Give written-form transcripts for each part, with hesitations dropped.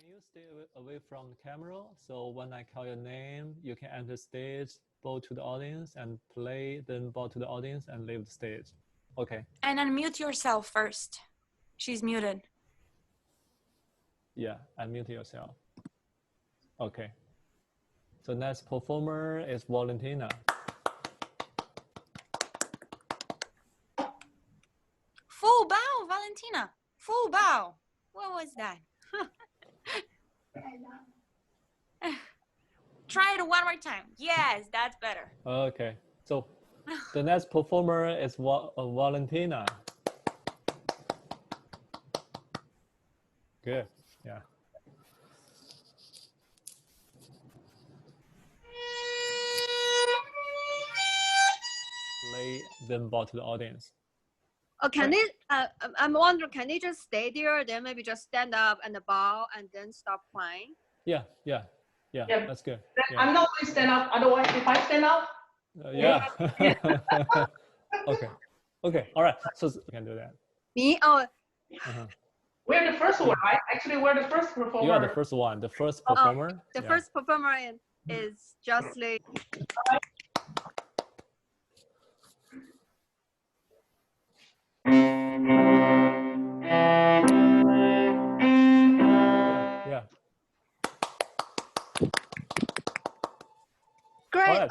you stay away from the camera? So when I call your name, you can enter stage, bow to the audience and play, then bow to the audience and leave the stage. Okay. And unmute yourself first. She's muted. Yeah, unmute yourself. Okay. So next performer is Valentina. Full bow, Valentina. Full bow. What was that? Try it one more time. Yes, that's better. Okay. So the next performer is Valentina. Good. Yeah. Play, then bow to the audience. Oh, can they? I'm wondering, can they just stay there, then maybe just stand up and bow, and then stop playing? Yeah. That's good. Yeah. I'm not going to stand up. Otherwise, if I stand up. Yeah. Okay. All right. So you can do that. Me? Oh. We're the first one, right? Actually, we're the first performer. You are the first one. The first performer. The first performer is Jocelyn. Yeah. Great. Right.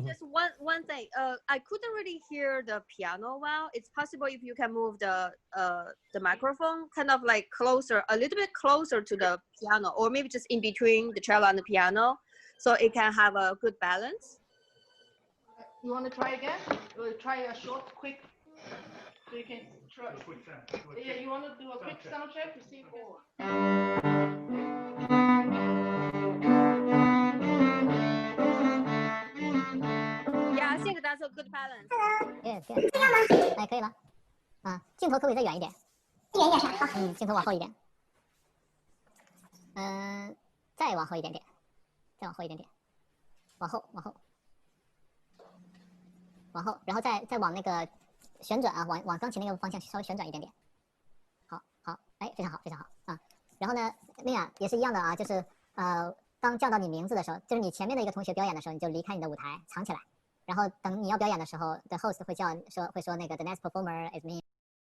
Just one thing. I couldn't really hear the piano well. It's possible if you can move the microphone kind of like closer, a little bit closer to the piano, or maybe just in between the cello and the piano, so it can have a good balance. You want to try again? We'll try a short, quick. So you can try. Yeah, you want to do a quick sound check to see. Yeah, I think that's a good balance. Good. 哎，可以了。啊，镜头可不可以再远一点？远一点啥？镜头往后一点。再往后一点点，再往后一点点，往后，然后再往那个旋转啊，往钢琴那个方向稍微旋转一点点。好，哎，非常好啊。然后呢，那样也是一样的啊，就是当叫到你名字的时候，就是你前面的一个同学表演的时候，你就离开你的舞台，藏起来。然后等你要表演的时候 ，the host 会说那个 the next performer is me，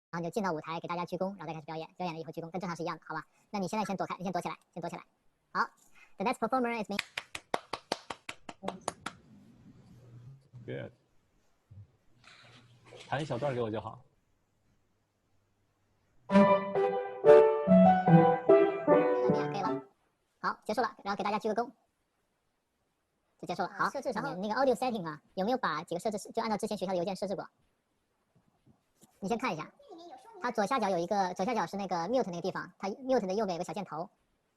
然后你就进到舞台给大家鞠躬，然后再开始表演。表演了以后鞠躬，跟正常是一样的，好吧？那你现在先躲开，你先躲起来。好 ，the next performer is me。Good。弹一小段给我就好。可以了。好，结束了，然后给大家鞠个躬。就结束了。好，设置上面那个 audio setting 啊，有没有把几个设置就按照之前学校的邮件设置过？你先看一下，它左下角有一个，左下角是那个 mute 那个地方，它 mute 的右边有个小箭头，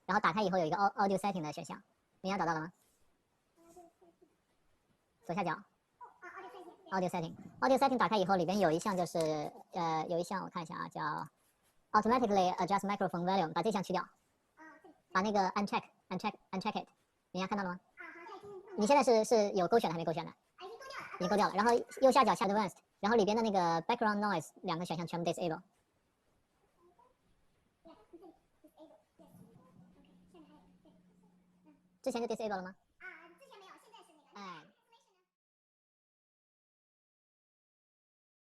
然后打开以后有一个 audio setting 的选项，明阳找到了吗？左下角 audio setting 打开以后，里边有一项就是有一项我看一下啊，叫 automatically adjust microphone volume， 把这项去掉，把那个 uncheck it， 明阳看到了吗？你现在是有勾选的还没勾选的？已经勾掉了。然后右下角下 advanced， 然后里边的那个 background noise 两个选项全部 disable。之前就 disable 了吗？